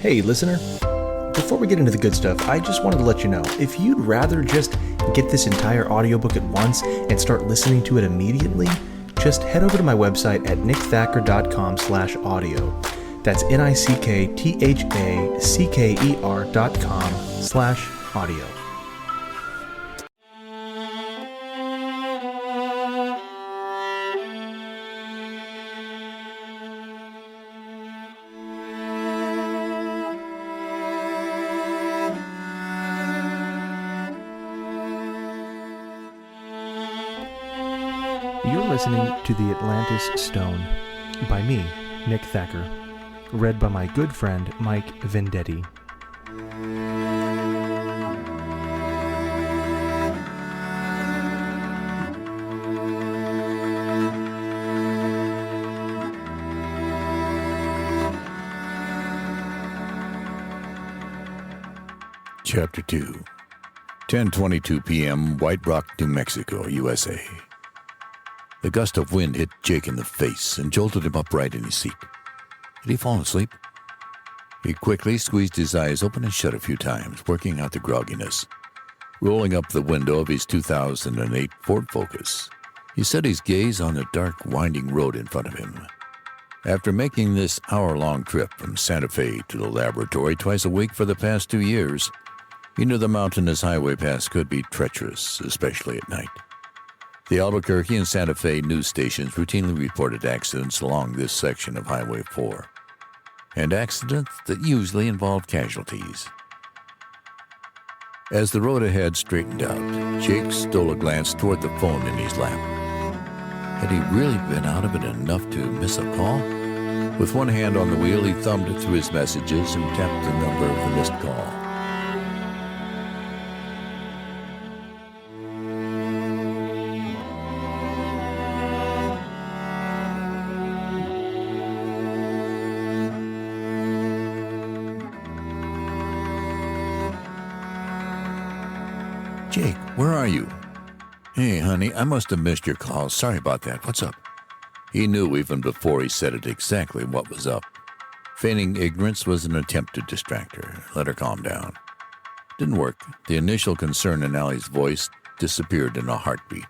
Hey, listener. Before we get into the good stuff, I just wanted to let you know, if you'd rather just get this entire audiobook at once and start listening to it immediately, just head over to my website at nickthacker.com/audio. That's NICKTHACKER.com/audio. You're listening to The Atlantis Stone by me, Nick Thacker, read by my good friend Mike Vendetti. Chapter 2, 10:22 p.m., White Rock, New Mexico, USA. The gust of wind hit Jake in the face and jolted him upright in his seat. Had he fallen asleep? He quickly squeezed his eyes open and shut a few times, working out the grogginess. Rolling up the window of his 2008 Ford Focus, he set his gaze on the dark, winding road in front of him. After making this hour-long trip from Santa Fe to the laboratory twice a week for the past 2 years, he knew the mountainous highway paths could be treacherous, especially at night. The Albuquerque and Santa Fe news stations routinely reported accidents along this section of Highway 4, and accidents that usually involved casualties. As the road ahead straightened out, Jake stole a glance toward the phone in his lap. Had he really been out of it enough to miss a call? With one hand on the wheel, he thumbed through his messages and tapped the number of the missed call. Jake, where are you? Hey, honey, I must have missed your call. Sorry about that. What's up? He knew even before he said it exactly what was up. Feigning ignorance was an attempt to distract her, let her calm down. Didn't work. The initial concern in Allie's voice disappeared in a heartbeat.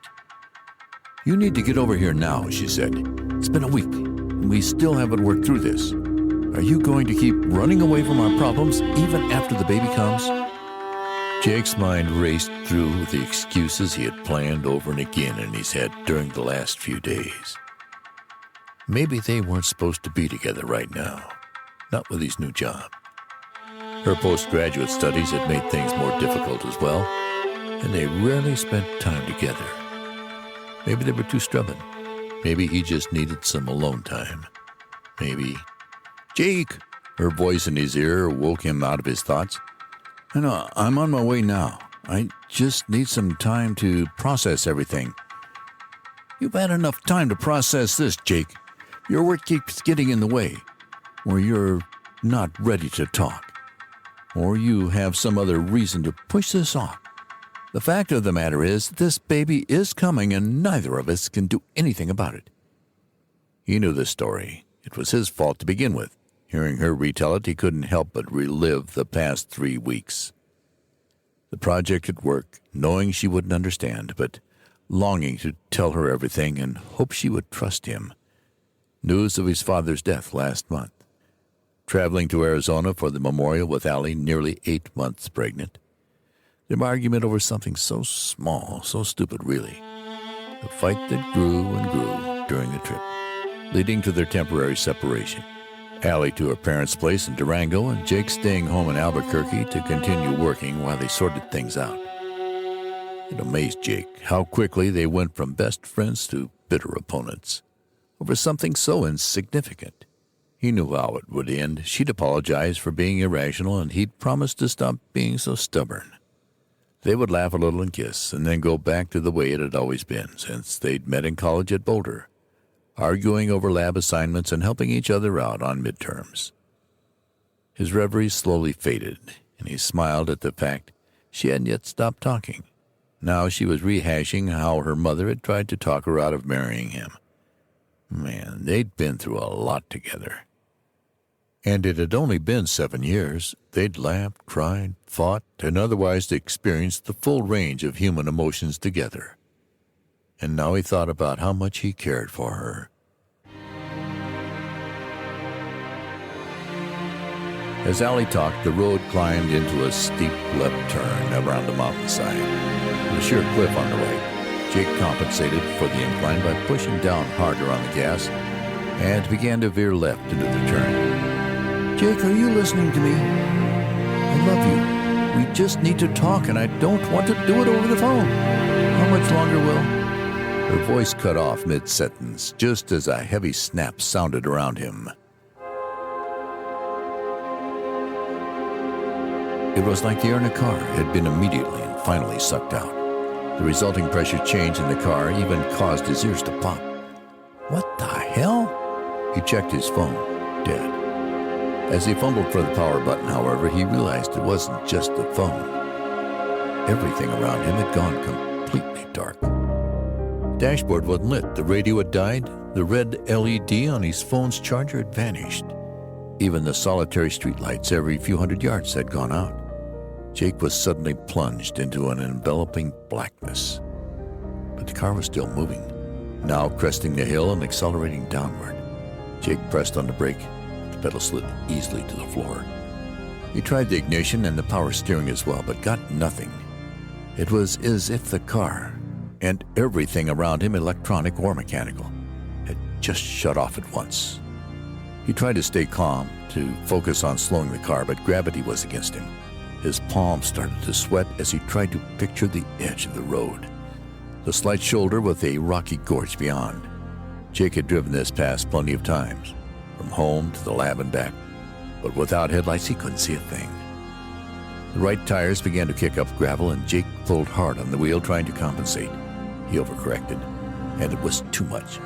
You need to get over here now, she said. It's been a week, and we still haven't worked through this. Are you going to keep running away from our problems even after the baby comes? Jake's mind raced through the excuses he had planned over and again in his head during the last few days. Maybe they weren't supposed to be together right now, not with his new job. Her postgraduate studies had made things more difficult as well, and they rarely spent time together. Maybe they were too stubborn. Maybe he just needed some alone time. Maybe... Jake! Her voice in his ear woke him out of his thoughts. I know, I'm on my way now. I just need some time to process everything. You've had enough time to process this, Jake. Your work keeps getting in the way, or you're not ready to talk, or you have some other reason to push this off. The fact of the matter is, this baby is coming, and neither of us can do anything about it. He knew the story. It was his fault to begin with. Hearing her retell it, he couldn't help but relive the past 3 weeks. The project at work, knowing she wouldn't understand, but longing to tell her everything and hope she would trust him. News of his father's death last month. Traveling to Arizona for the memorial with Allie, nearly 8 months pregnant. Their argument over something so small, so stupid really. A fight that grew and grew during the trip, leading to their temporary separation. Allie to her parents' place in Durango, and Jake staying home in Albuquerque to continue working while they sorted things out. It amazed Jake how quickly they went from best friends to bitter opponents over something so insignificant. He knew how it would end. She'd apologize for being irrational, and he'd promised to stop being so stubborn. They would laugh a little and kiss, and then go back to the way it had always been since they'd met in college at Boulder, arguing over lab assignments and helping each other out on midterms. His reveries slowly faded, and he smiled at the fact she hadn't yet stopped talking. Now she was rehashing how her mother had tried to talk her out of marrying him. Man, they'd been through a lot together. And it had only been 7 years. They'd laughed, cried, fought, and otherwise experienced the full range of human emotions together. And now he thought about how much he cared for her. As Allie talked, the road climbed into a steep left turn around the mountainside. With a sheer cliff on the right, Jake compensated for the incline by pushing down harder on the gas and began to veer left into the turn. "Jake, are you listening to me? I love you. We just need to talk, and I don't want to do it over the phone. How much longer, Will?" Her voice cut off mid-sentence, just as a heavy snap sounded around him. It was like the air in a car had been immediately and finally sucked out. The resulting pressure change in the car even caused his ears to pop. What the hell? He checked his phone. Dead. As he fumbled for the power button, however, he realized it wasn't just the phone. Everything around him had gone completely dark. The dashboard wasn't lit. The radio had died. The red LED on his phone's charger had vanished. Even the solitary streetlights every few hundred yards had gone out. Jake was suddenly plunged into an enveloping blackness. But the car was still moving, now cresting the hill and accelerating downward. Jake pressed on the brake. The pedal slid easily to the floor. He tried the ignition and the power steering as well, but got nothing. It was as if the car, and everything around him, electronic or mechanical, had just shut off at once. He tried to stay calm, to focus on slowing the car, but gravity was against him. His palms started to sweat as he tried to picture the edge of the road, the slight shoulder with a rocky gorge beyond. Jake had driven this pass plenty of times, from home to the lab and back, but without headlights he couldn't see a thing. The right tires began to kick up gravel, and Jake pulled hard on the wheel, trying to compensate. He overcorrected, and it was too much.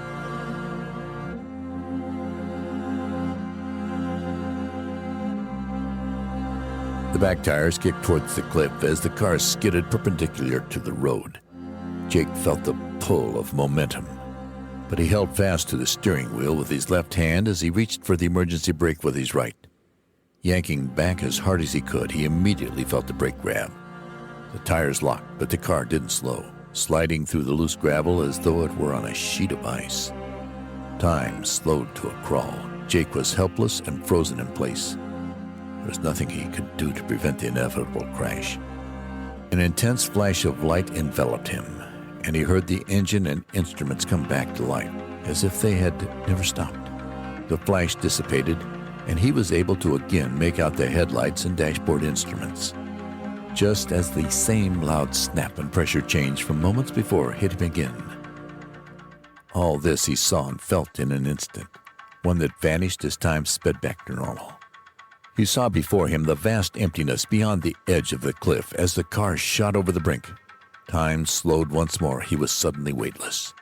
The back tires kicked towards the cliff as the car skidded perpendicular to the road. Jake felt the pull of momentum, but he held fast to the steering wheel with his left hand as he reached for the emergency brake with his right. Yanking back as hard as he could, he immediately felt the brake grab. The tires locked, but the car didn't slow, sliding through the loose gravel as though it were on a sheet of ice. Time slowed to a crawl. Jake was helpless and frozen in place. There was nothing he could do to prevent the inevitable crash. An intense flash of light enveloped him, and he heard the engine and instruments come back to life, as if they had never stopped. The flash dissipated, and he was able to again make out the headlights and dashboard instruments, just as the same loud snap and pressure change from moments before hit him again. All this he saw and felt in an instant, one that vanished as time sped back to normal. He saw before him the vast emptiness beyond the edge of the cliff as the car shot over the brink. Time slowed once more. He was suddenly weightless.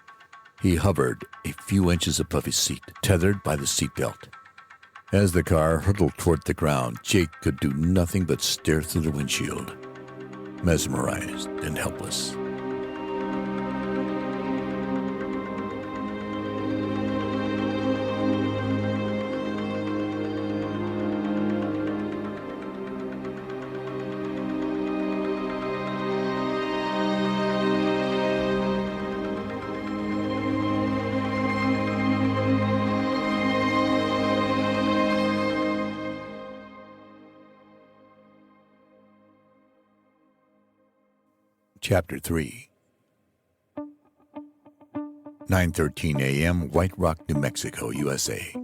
He hovered a few inches above his seat, tethered by the seatbelt. As the car hurtled toward the ground, Jake could do nothing but stare through the windshield, mesmerized and helpless. Chapter 3. 9:13 a.m., White Rock, New Mexico, USA.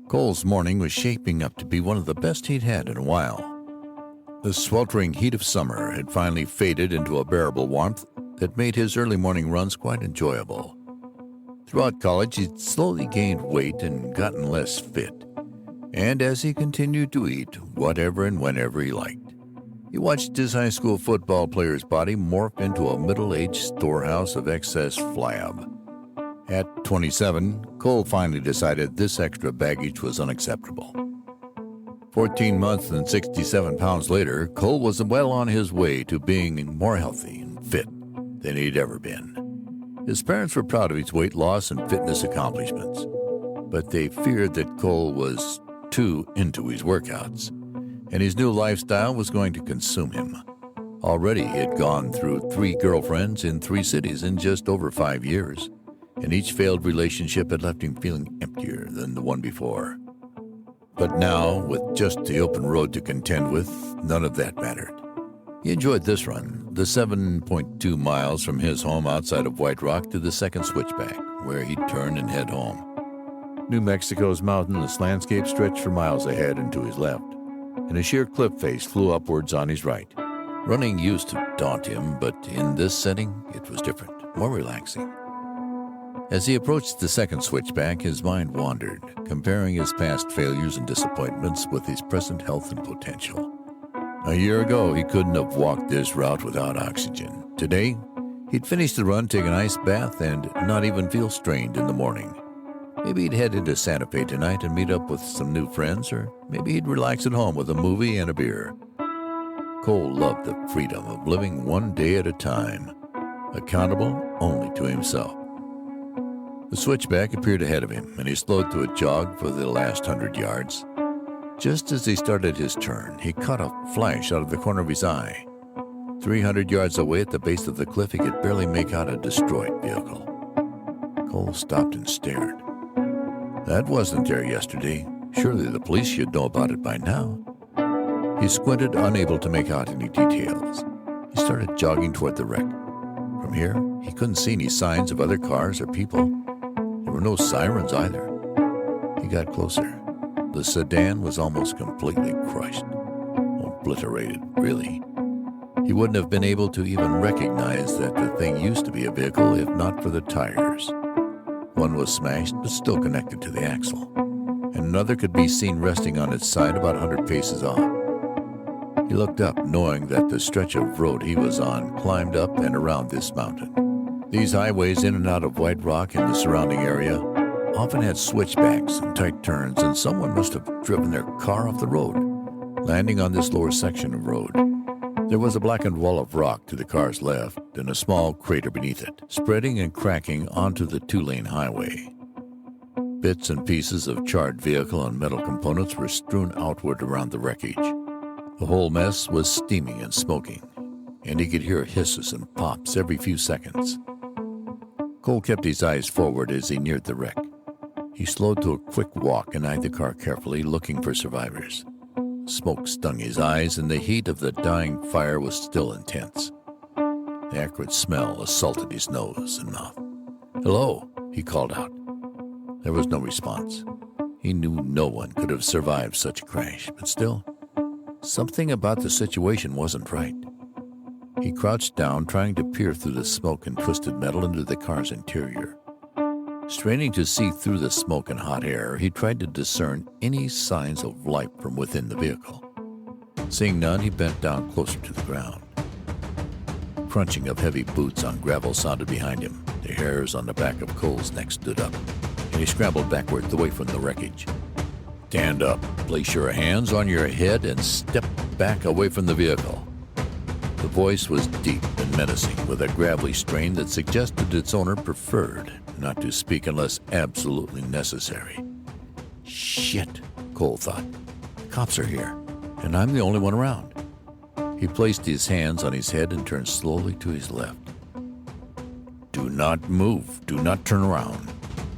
Cole's morning was shaping up to be one of the best he'd had in a while. The sweltering heat of summer had finally faded into a bearable warmth that made his early morning runs quite enjoyable. Throughout college, he'd slowly gained weight and gotten less fit, and as he continued to eat whatever and whenever he liked, he watched his high school football player's body morph into a middle-aged storehouse of excess flab. At 27, Cole finally decided this extra baggage was unacceptable. 14 months and 67 pounds later, Cole was well on his way to being more healthy and fit than he'd ever been. His parents were proud of his weight loss and fitness accomplishments, but they feared that Cole was too into his workouts, and his new lifestyle was going to consume him. Already he had gone through 3 girlfriends in 3 cities in just over 5 years, and each failed relationship had left him feeling emptier than the one before. But now, with just the open road to contend with, none of that mattered. He enjoyed this run, the 7.2 miles from his home outside of White Rock to the second switchback, where he'd turn and head home. New Mexico's mountainous landscape stretched for miles ahead and to his left, and a sheer cliff face flew upwards on his right. Running used to daunt him, but in this setting it was different, more relaxing. As he approached the second switchback, his mind wandered, comparing his past failures and disappointments with his present health and potential. A year ago, he couldn't have walked this route without oxygen. Today, he'd finish the run, take an ice bath, and not even feel strained in the morning. Maybe he'd head into Santa Fe tonight and meet up with some new friends, or maybe he'd relax at home with a movie and a beer. Cole loved the freedom of living one day at a time, accountable only to himself. The switchback appeared ahead of him, and he slowed to a jog for the last 100 yards. Just as he started his turn, he caught a flash out of the corner of his eye. 300 yards away at the base of the cliff, he could barely make out a destroyed vehicle. Cole stopped and stared. That wasn't there yesterday. Surely the police should know about it by now. He squinted, unable to make out any details. He started jogging toward the wreck. From here, he couldn't see any signs of other cars or people. There were no sirens either. He got closer. The sedan was almost completely crushed. Obliterated, really. He wouldn't have been able to even recognize that the thing used to be a vehicle if not for the tires. One was smashed, but still connected to the axle, and another could be seen resting on its side about 100 paces off. He looked up, knowing that the stretch of road he was on climbed up and around this mountain. These highways in and out of White Rock and the surrounding area often had switchbacks and tight turns, and someone must have driven their car off the road, landing on this lower section of road. There was a blackened wall of rock to the car's left and a small crater beneath it, spreading and cracking onto the 2-lane highway. Bits and pieces of charred vehicle and metal components were strewn outward around the wreckage. The whole mess was steaming and smoking, and he could hear hisses and pops every few seconds. Cole kept his eyes forward as he neared the wreck. He slowed to a quick walk and eyed the car carefully, looking for survivors. Smoke stung his eyes, and the heat of the dying fire was still intense. The acrid smell assaulted his nose and mouth. "Hello," he called out. There was no response. He knew no one could have survived such a crash, but still, something about the situation wasn't right. He crouched down, trying to peer through the smoke and twisted metal into the car's interior. Straining to see through the smoke and hot air, he tried to discern any signs of life from within the vehicle. Seeing none, he bent down closer to the ground. Crunching of heavy boots on gravel sounded behind him. The hairs on the back of Cole's neck stood up, and he scrambled backwards away from the wreckage. "Stand up, place your hands on your head, and step back away from the vehicle." The voice was deep and menacing, with a gravelly strain that suggested its owner preferred not to speak unless absolutely necessary. "Shit," Cole thought. "Cops are here, and I'm the only one around." He placed his hands on his head and turned slowly to his left. "Do not move. Do not turn around."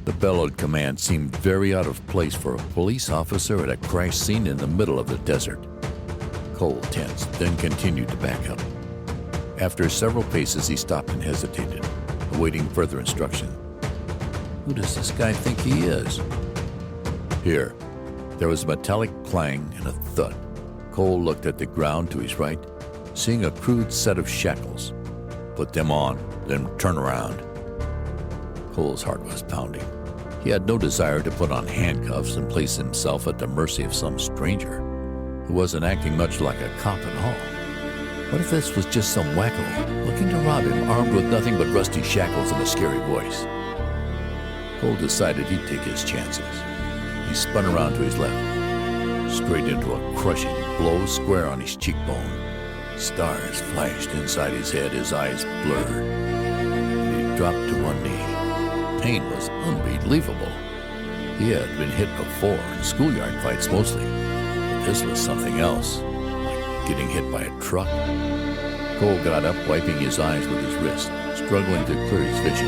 The bellowed command seemed very out of place for a police officer at a crash scene in the middle of the desert. Cole tensed, then continued to back up. After several paces, he stopped and hesitated, awaiting further instruction. Who does this guy think he is? Here. There was a metallic clang and a thud. Cole looked at the ground to his right, seeing a crude set of shackles. "Put them on, then turn around." Cole's heart was pounding. He had no desire to put on handcuffs and place himself at the mercy of some stranger who wasn't acting much like a cop at all. What if this was just some wacko looking to rob him, armed with nothing but rusty shackles and a scary voice? Cole decided he'd take his chances. He spun around to his left, straight into a crushing blow square on his cheekbone. Stars flashed inside his head, his eyes blurred, and he dropped to one knee. Pain was unbelievable. He had been hit before, in schoolyard fights mostly. But this was something else, like getting hit by a truck. Cole got up, wiping his eyes with his wrist, struggling to clear his vision.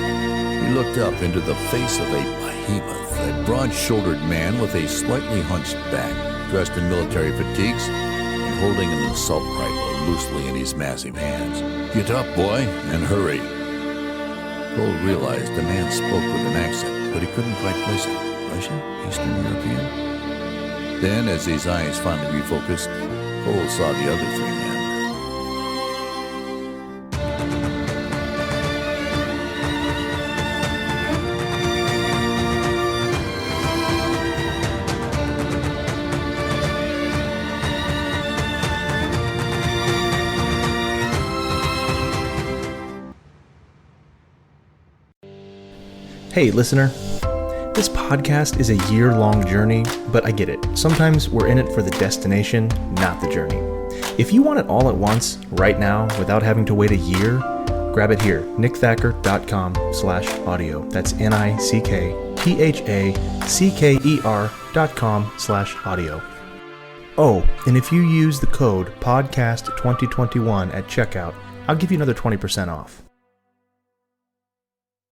He looked up into the face of a behemoth, a broad-shouldered man with a slightly hunched back, dressed in military fatigues, and holding an assault rifle loosely in his massive hands. "Get up, boy, and hurry." Cole realized the man spoke with an accent, but he couldn't quite place it. Russian? Eastern European? Then, as his eyes finally refocused, Cole saw the other three men. Hey, listener. This podcast is a year-long journey, but I get it. Sometimes we're in it for the destination, not the journey. If you want it all at once, right now, without having to wait a year, grab it here, nickthacker.com/audio. That's NICKTHACKER.com/audio. Oh, and if you use the code podcast2021 at checkout, I'll give you another 20% off.